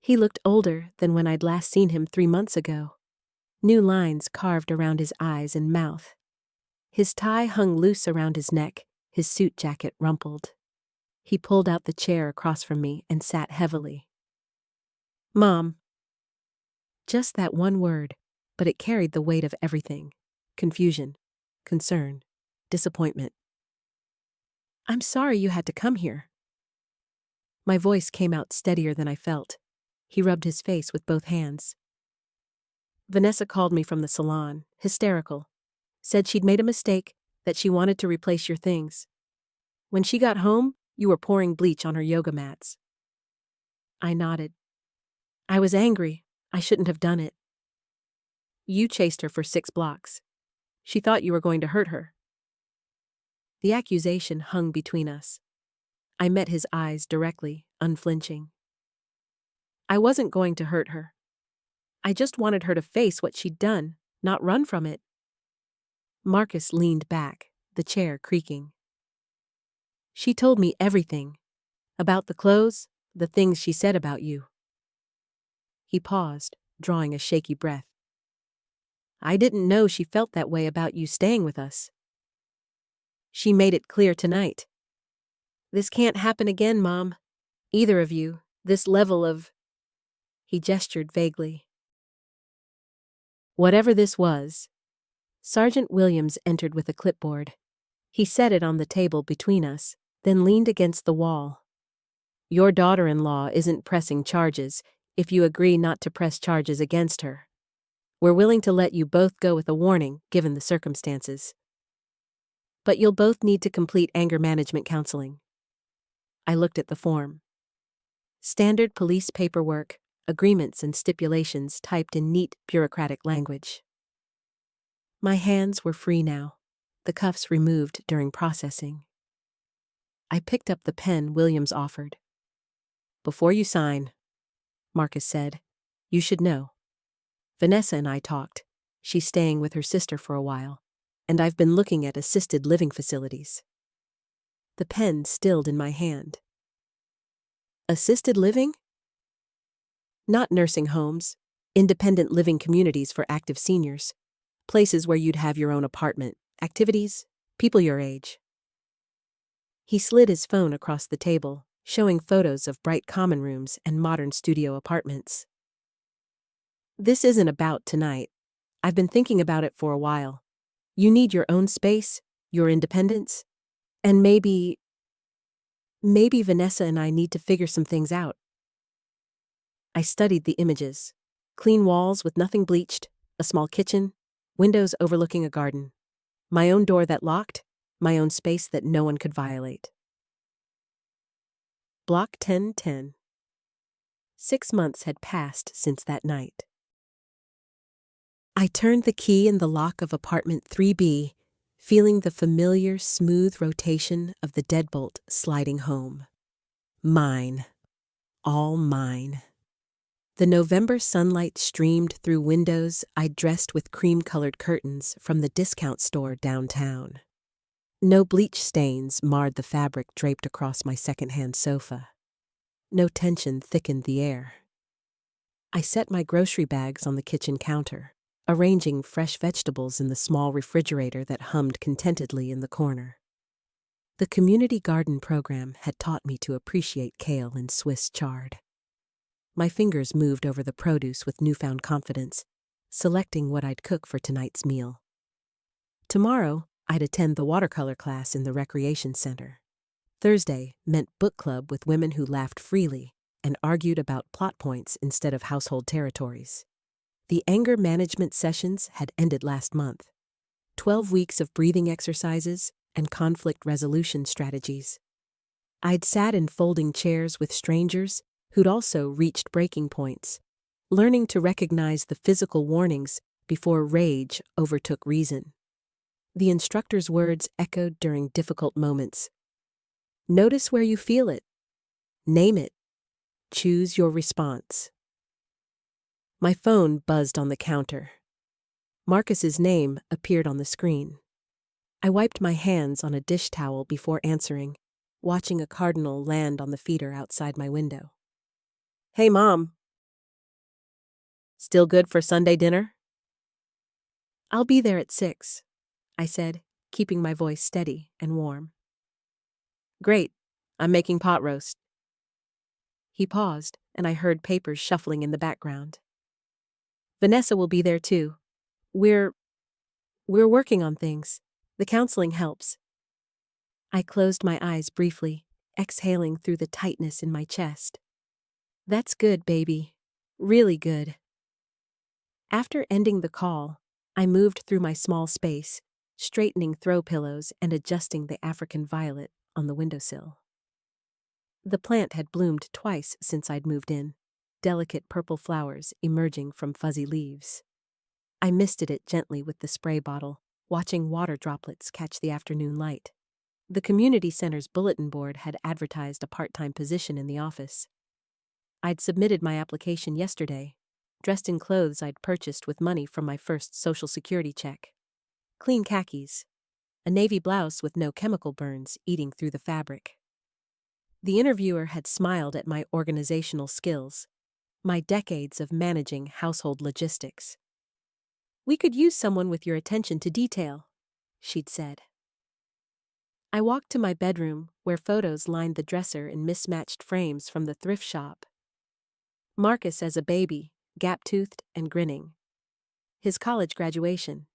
Speaker 1: He looked older than when I'd last seen him 3 months ago. New lines carved around his eyes and mouth. His tie hung loose around his neck, his suit jacket rumpled. He pulled out the chair across from me and sat heavily. "Mom." Just that one word, but it carried the weight of everything. Confusion, concern, disappointment. "I'm sorry you had to come here." My voice came out steadier than I felt. He rubbed his face with both hands. "Vanessa called me from the salon, hysterical. Said she'd made a mistake, that she wanted to replace your things. When she got home, you were pouring bleach on her yoga mats." I nodded. "I was angry. I shouldn't have done it." "You chased her for 6 blocks. She thought you were going to hurt her." The accusation hung between us. I met his eyes directly, unflinching. "I wasn't going to hurt her. I just wanted her to face what she'd done, not run from it." Marcus leaned back, the chair creaking. "She told me everything. About the clothes, the things she said about you." He paused, drawing a shaky breath. "I didn't know she felt that way about you staying with us." "She made it clear tonight. This can't happen again, Mom. Either of you, this level of—" He gestured vaguely. Whatever this was, Sergeant Williams entered with a clipboard. He set it on the table between us, then leaned against the wall. "Your daughter-in-law isn't pressing charges if you agree not to press charges against her. We're willing to let you both go with a warning, given the circumstances. But you'll both need to complete anger management counseling." I looked at the form. Standard police paperwork, agreements and stipulations typed in neat, bureaucratic language. My hands were free now, the cuffs removed during processing. I picked up the pen Williams offered. "Before you sign," Marcus said, "you should know. Vanessa and I talked. She's staying with her sister for a while, and I've been looking at assisted living facilities." The pen stilled in my hand. "Assisted living?" "Not nursing homes, independent living communities for active seniors. Places where you'd have your own apartment, activities, people your age. He slid his phone across the table, showing photos of bright common rooms and modern studio apartments. This isn't about tonight. I've been thinking about it for a while. You need your own space, your independence, and maybe Vanessa and I need to figure some things out. I studied the images. Clean walls with nothing bleached, a small kitchen, windows overlooking a garden. My own door that locked, my own space that no one could violate. Block 1010. 6 months had passed since that night. I turned the key in the lock of apartment 3B, feeling the familiar, smooth rotation of the deadbolt sliding home. Mine. All mine. The November sunlight streamed through windows I'd dressed with cream-colored curtains from the discount store downtown. No bleach stains marred the fabric draped across my secondhand sofa. No tension thickened the air. I set my grocery bags on the kitchen counter, arranging fresh vegetables in the small refrigerator that hummed contentedly in the corner. The community garden program had taught me to appreciate kale and Swiss chard. My fingers moved over the produce with newfound confidence, selecting what I'd cook for tonight's meal. Tomorrow, I'd attend the watercolor class in the recreation center. Thursday meant book club with women who laughed freely and argued about plot points instead of household territories. The anger management sessions had ended last month. 12 weeks of breathing exercises and conflict resolution strategies. I'd sat in folding chairs with strangers who'd also reached breaking points, learning to recognize the physical warnings before rage overtook reason. The instructor's words echoed during difficult moments. Notice where you feel it. Name it. Choose your response. My phone buzzed on the counter. Marcus's name appeared on the screen. I wiped my hands on a dish towel before answering, watching a cardinal land on the feeder outside my window. Hey, Mom. Still good for Sunday dinner? I'll be there at 6, I said, keeping my voice steady and warm. Great. I'm making pot roast. He paused, and I heard papers shuffling in the background. Vanessa will be there too. We're working on things. The counseling helps. I closed my eyes briefly, exhaling through the tightness in my chest. That's good, baby. Really good. After ending the call, I moved through my small space, straightening throw pillows and adjusting the African violet on the windowsill. The plant had bloomed twice since I'd moved in, delicate purple flowers emerging from fuzzy leaves. I misted it gently with the spray bottle, watching water droplets catch the afternoon light. The community center's bulletin board had advertised a part-time position in the office. I'd submitted my application yesterday, dressed in clothes I'd purchased with money from my first Social Security check. Clean khakis, a navy blouse with no chemical burns eating through the fabric. The interviewer had smiled at my organizational skills, my decades of managing household logistics. We could use someone with your attention to detail, she'd said. I walked to my bedroom, where photos lined the dresser in mismatched frames from the thrift shop. Marcus as a baby, gap-toothed and grinning. His college graduation.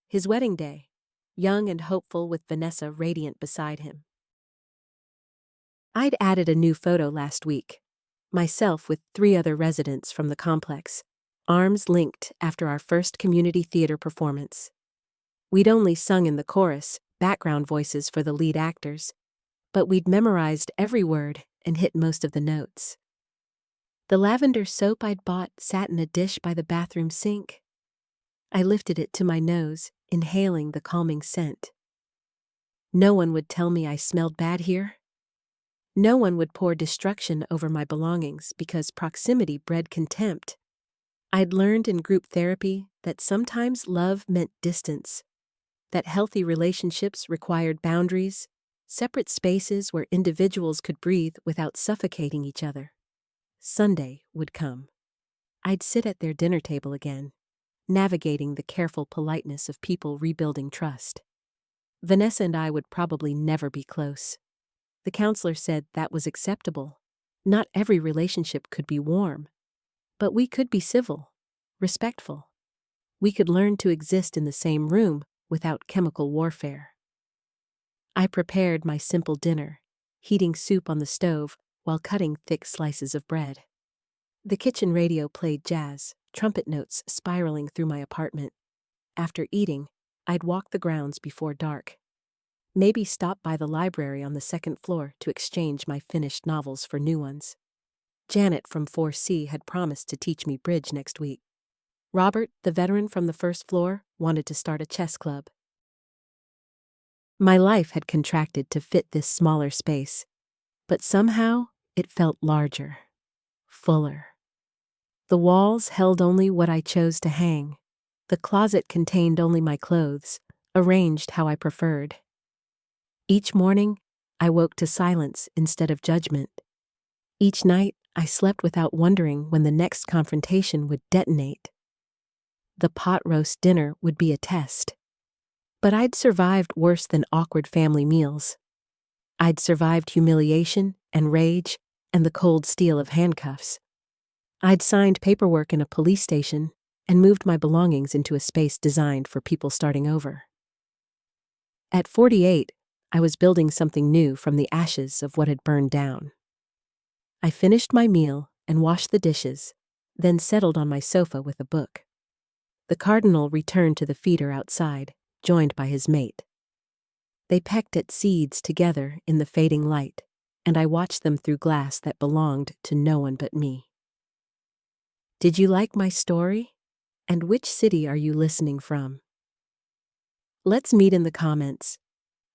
Speaker 1: His wedding day, young and hopeful with Vanessa radiant beside him. I'd added a new photo last week, myself with 3 other residents from the complex, arms linked after our first community theater performance. We'd only sung in the chorus, background voices for the lead actors, but we'd memorized every word and hit most of the notes. The lavender soap I'd bought sat in a dish by the bathroom sink. I lifted it to my nose, inhaling the calming scent. No one would tell me I smelled bad here. No one would pour destruction over my belongings because proximity bred contempt. I'd learned in group therapy that sometimes love meant distance, that healthy relationships required boundaries, separate spaces where individuals could breathe without suffocating each other. Sunday would come. I'd sit at their dinner table again, navigating the careful politeness of people rebuilding trust. Vanessa and I would probably never be close. The counselor said that was acceptable. Not every relationship could be warm, but we could be civil, respectful. We could learn to exist in the same room without chemical warfare. I prepared my simple dinner, heating soup on the stove while cutting thick slices of bread. The kitchen radio played jazz, trumpet notes spiraling through my apartment. After eating, I'd walk the grounds before dark. Maybe stop by the library on the second floor to exchange my finished novels for new ones. Janet from 4C had promised to teach me bridge next week. Robert, the veteran from the first floor, wanted to start a chess club. My life had contracted to fit this smaller space, but somehow it felt larger, fuller. The walls held only what I chose to hang. The closet contained only my clothes, arranged how I preferred. Each morning, I woke to silence instead of judgment. Each night, I slept without wondering when the next confrontation would detonate. The pot roast dinner would be a test. But I'd survived worse than awkward family meals. I'd survived humiliation and rage and the cold steel of handcuffs. I'd signed paperwork in a police station and moved my belongings into a space designed for people starting over. At 48, I was building something new from the ashes of what had burned down. I finished my meal and washed the dishes, then settled on my sofa with a book. The cardinal returned to the feeder outside, joined by his mate. They pecked at seeds together in the fading light, and I watched them through glass that belonged to no one but me. Did you like my story? And which city are you listening from? Let's meet in the comments.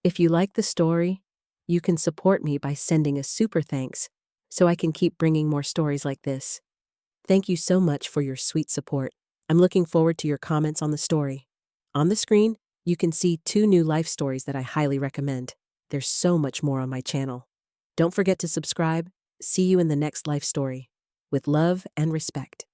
Speaker 1: If you like the story, you can support me by sending a super thanks so I can keep bringing more stories like this. Thank you so much for your sweet support. I'm looking forward to your comments on the story. On the screen, you can see 2 new life stories that I highly recommend. There's so much more on my channel. Don't forget to subscribe. See you in the next life story. With love and respect.